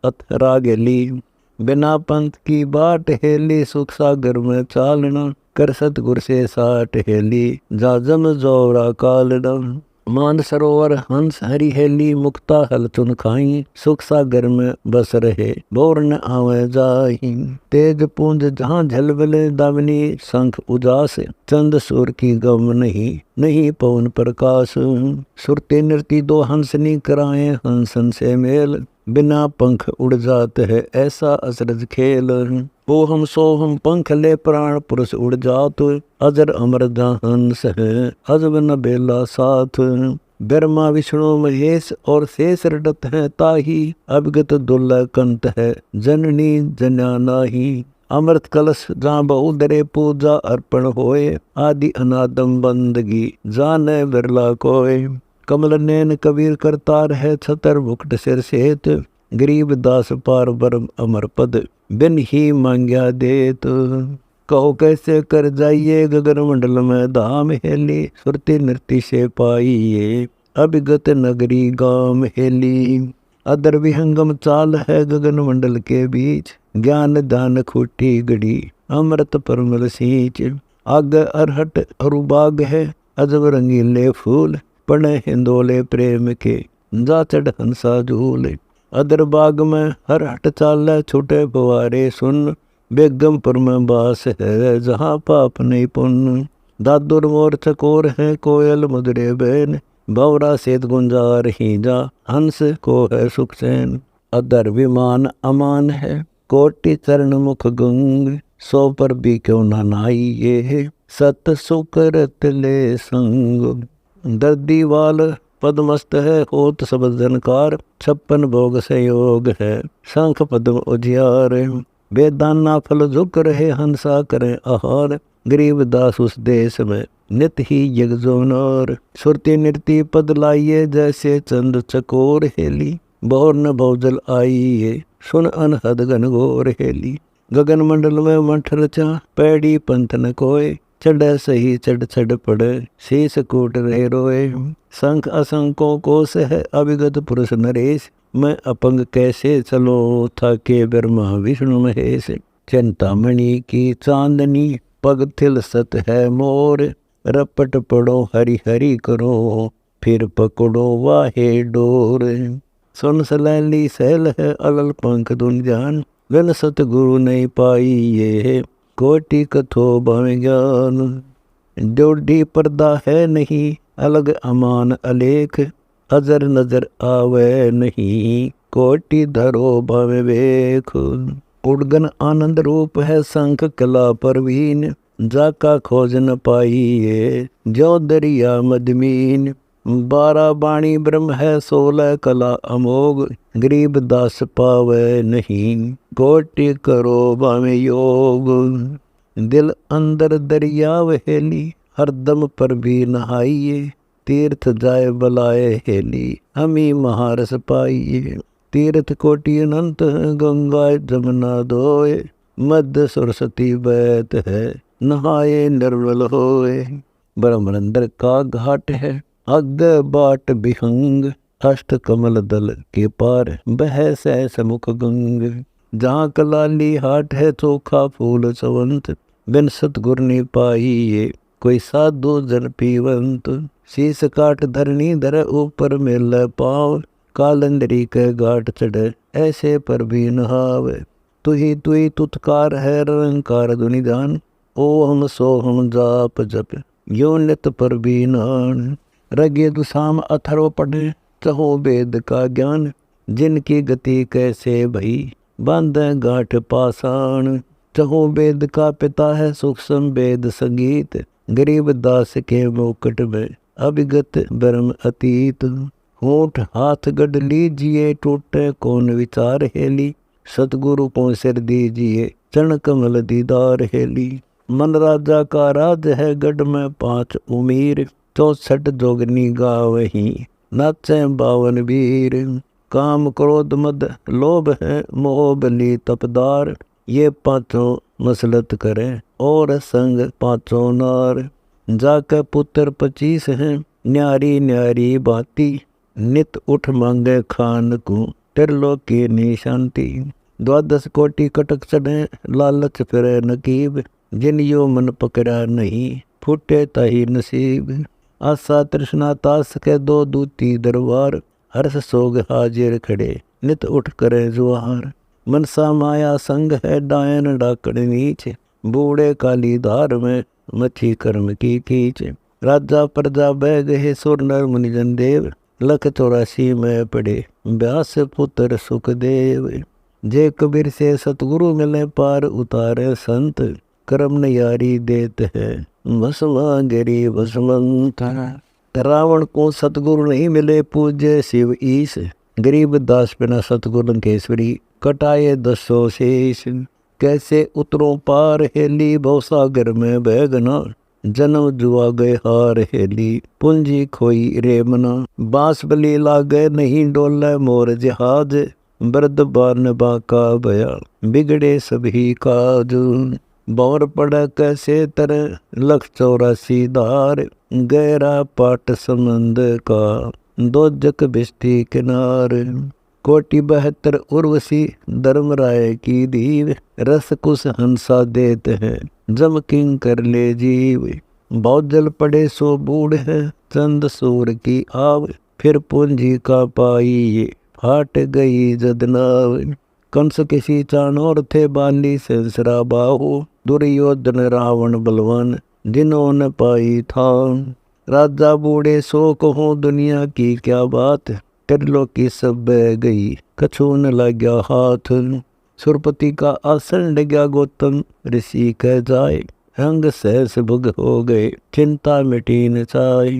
अथरा गेली। बिना पंथ की बाट हेली, सुख सागर में चालना। कर सतगुर से साट हेली, जा जम जोरा कालना। मान सरोवर हंस हरि हेली, मुक्ता हल चुन खाई। सुख सागर में बस रहे, बोर न आवे जाही। तेज पूंज जहाँ झलबले, दामिनी शंख उजास। चंद सूर की गम नहीं, नहीं पवन प्रकाश। सुरते नृत्य दो हंसनी, कराए हंसन से मेल। बिना पंख उड़ जाते है, ऐसा अचरज खेल। ओ हम सो हम पंख ले, प्राण पुरुष उड़ जात। अजर अमर जहाँ हंस है, अजब न बेला साथ। ब्रह्मा विष्णु महेश और शेष रटत है ताही। अभिगत दुर्लभ कंत है, जननी जन्या नाही। अमृत कलश जहाँ बहुदरे, पूजा अर्पण होए। आदि अनादम बंदगी, जाने बिरला कोय। कमल नैन कबीर करतार है, छतर मुकुट सिर सेत। गरीब दास पार ब्रह्म अमर पद, बिन ही मांग्या देत। कहो कैसे कर जाइए, गगन मंडल में धाम हेली। सुरती नृत्य से पाइये, अभिगत नगरी गाम हेली। अदर विहंगम चाल है, गगन मंडल के बीच। ज्ञान दान खूटी गड़ी, अमृत परमल सींच। आग अरहट अरुबाग है, अजब रंगीले फूल। पड़े हिंदोले प्रेम के, जा चढ़ हंसा झूल। अदर बाग में हर हट चाल, छूटे फुवारे सुन। बेगमपुर में बास है, जहाँ पाप नहीं पुण्य। दादुर मोर चकोर है, कोयल मधुरे बैन। भवरा सेत गुंजार ही जा, हंस को है सुख चैन। अदर विमान अमान है, कोटि चरण मुख गंग। सो पर भी क्यों न नाइये, सत सुकरत ले संग। दर्दी वाल पद्मस्त है, होत सब जनकार। 56 भोग संयोग है, शंख पद्म उजियार। वेदाना फल झुक रहे, हंसा करें आहार। गरीब दास उस देश में, नित ही यज्ञ जोनार। सुरती नृत्य पद लाइये, जैसे चंद चकोर हेली। बोर न भौजल आइये, सुन अनहद घनघोर हेली। गगन मंडल में मठ रचा, पैड़ी पंथ न कोय। चढ़ सही चढ़ चढ़ पड़े, शीस कूट रहे रोए। शंख असंकों कोश है, अभिगत पुरुष नरेश। मैं अपंग कैसे चलो, थाके ब्रह्मा विष्णु महेश। चिंतामणि की चांदनी, पग थिल सत है मोर। रपट पड़ो हरि हरि करो, फिर पकड़ो वाहे डोर। सुन सलैली सहल है, अलल पंख दुन जान। बिन सतगुरु नहीं पाई ये, कोटि कथो भव ज्ञान। जोड़ी पर्दा है नहीं, अलग अमान अलेख। अजर नजर आवे नहीं, कोटि धरो भव वेख। उड़गन आनंद रूप है, शंख कला परवीन। जाका खोज न पाइये, जो दरिया मदमीन। 12 बाणी ब्रह्म है, 16 कला अमोघ। गरीब दास पावे नहीं, कोटि करो भव योग। दिल अंदर दरिया हेली, हरदम पर भी नहाइये। तीर्थ जाय बलाए हेली, हमी महारस पाइये। तीर्थ कोटि अनंत, गंगा जमुना दोए। मध्य सरस्वती बैत है, नहाए निर्मल होए। ब्रह्मरंदर का घाट है, अग बाट विहंग। अष्ट कमल दल के पार, बह सहस मुख गंग। जहाँ कलाली हाट है, चोखा फूल चवंत। बिन सतगुर ने पाइये, कोई साधु जन पीवंत। शीस काट धरनी धर, ऊपर मेल पाव। कालंदरी के घाट चढ़े, ऐसे पर भी नहावे। तुही तुतकार है, रंकार दुनिदान। ओम सोहम जाप जप, यो नित पर भी नान। रगे दुसाम अथर्व पढ़े, चहो वेद का ज्ञान। जिनकी गति कैसे भई, बांधे गांठ पाषाण। चहो वेद का पिता है, सूक्ष्म वेद संगीत। गरीब दास के मुकुट में, अभिगत ब्रह्म अतीत। होठ हाथ गढ़ लीजिए, टूटे कौन विचार हेली। सतगुरु को सिर दीजिए, चरण कमल दीदार हेली। मन राजा का राज है, गढ़ में 5 उमीर। 64 जोगनी गावहीं, नाचे 52 वीर। काम क्रोध मद लोभ है, मोह बली तपदार। ये 5 मसलत करें, और संग 5 नार। जाके पुत्र 25 हैं, न्यारी न्यारी बाती। नित उठ मांगे खान को, त्रिलोकी निशांति। 12 कोटि कटक चढ़े लालच फिरे नकीब, जिन यो मन पकड़ा नहीं फूटे ताही नसीब। आशा तृष्णा तास के 2 दूती दरबार, हर्ष सोग हाजिर खड़े नित उठ करे जुहार। मनसा माया संग है डायन डाकड़ नीच, बूढ़े काली धार में मच्छी कर्म की कीच। राजा प्रजा बह गए सुर नर मुनिजन देव, लख 84 में पड़े व्यास पुत्र सुखदेव। जे कबीर से सतगुरु मिले पार उतारे संत, कर्म यारी देते हैं भस्मा गिरी भस्मंत। रावण को सतगुरु नहीं मिले पूज्य शिव ईश, गरीब दास बिना सतगुरु लंकेश्वरी कटाए 10 शेष। कैसे उतरो पार हेली भवसागर में बैगना, जन्म जुआ गए हार हेली पूंजी खोई रेमना। बांस बली लागे नहीं डोले मोर जहाज, बरद बान बाका बया बिगड़े सभी काज। बौर पड़ा कैसे तरह लख 84 धार, गहरा पाट समंद का 2 जक बिस्ती किनार। कोटि 72 उर्वशी धर्मराय की दीव, रस कुश हंसा देते हैं जम किंग कर ले जीव। बहुत जल पड़े सो बूढ़ है चंद सूर की आव, फिर पूंजी का पाई ये फाट गई जदनाव। कंस किसी चाणोर थे बाली सेंसरा बाहु, दुर्योधन रावण बलवान जिन्होंने पाई था। राजा बूढ़े सो कहो दुनिया की क्या बात, त्रिलोकी सब बह गई कछु न लग्या हाथ। सुरपति का आसन डग्या गौतम ऋषि कह जाए, रंग सहस भुग हो गए चिंता मिटी न चाय।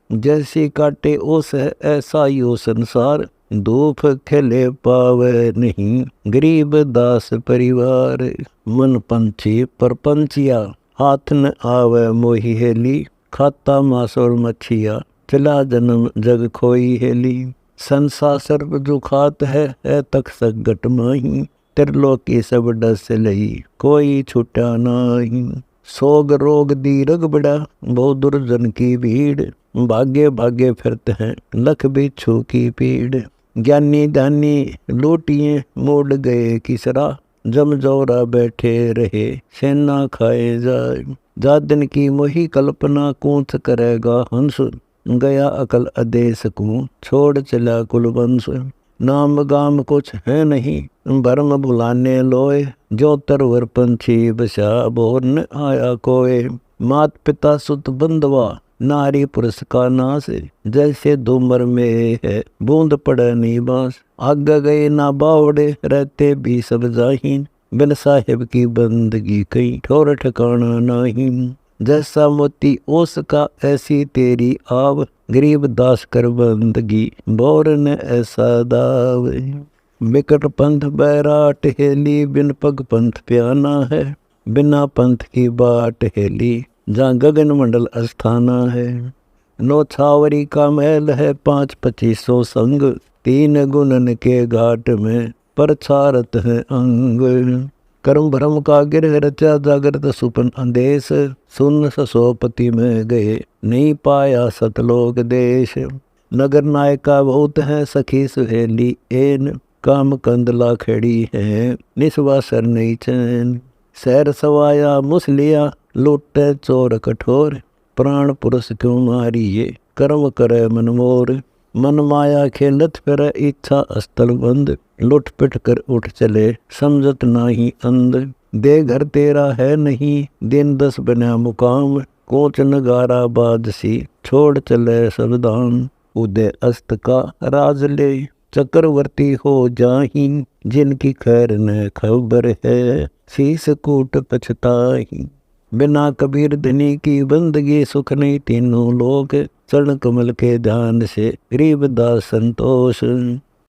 जैसी काटे ओस है ऐसा यो संसार, धूप खिले पावे नहीं गरीब दास परिवार। मन पंछी पर पंछिया हाथ न आवे मोही हेली, खाता मांस और मच्छिया चला जन्म जग खोई हेली। संसा सर्प जो खात है तक सगट माही, त्रिलोकी सब डस लई कोई छुटा नाही। सोग रोग दीर्घ बड़ा बहु दुर्जन की भीड़, भागे भागे फिरते हैं लख बिच्छू की पीड़। ज्ञानी दानी लूटिए मोड़ गए किसरा, जम जौरा बैठे रहे सेना खाए जाए। जादन की मोही कल्पना कूथ करेगा हंस, गया अकल अदेश को छोड़ चला कुलवंश। नाम गाम कुछ है नहीं भरम भुलाने लोए, जो तरवर पंछी बसा बोर न आया कोय। मात पिता सुत बंधवा नारी पुरुष का नाश, जैसे धूमर में है बूंद पड़े नी बांस। आगे गए ना बावड़े रहते भी सब जाहीन, बिन साहिब की बंदगी कहीं ठोर ठिकाना नहीं। जैसा मोती ओस का ऐसी तेरी आव, गरीब दास कर बंदगी बोर न ऐसा दाव। बिकट पंथ बैराट हेली बिन पग पंथ प्याना है, बिना पंथ की बाट हेली जहाँ गगन मंडल अस्थाना है। 9 छावरी का महल है 5-25 संग, 3 गुणन के घाट में परछारत है अंग। कर्म भ्रम का गिरह रचा जागृत सुपन अंदेश, सुन ससोपति में गए नहीं पाया सतलोक देश। नगर नायका बहुत है सखी सुहेली एन, काम कंदला खड़ी है निस्वासर नहीं चैन। सैर सवाया मुसलिया लूटे चोर कठोर, प्राण पुरुष क्यों मारिए कर्म करे मन मोर। मन माया खेलत फिर इच्छा स्थल बंद, लुट पिट कर उठ चले समझत नाही अंध। दे घर तेरा है नहीं दिन 10 बना मुकाम, कोच नगारा बादसी छोड़ चले सब धाम। उदय अस्त का राज ले चक्रवर्ती हो जाही, जिनकी खैर न खबर है शीस कूट पछताही। बिना कबीर धनी की बंदगी सुख नहीं तीनों लोक, चरण कमल के ध्यान से गरीब दास संतोष।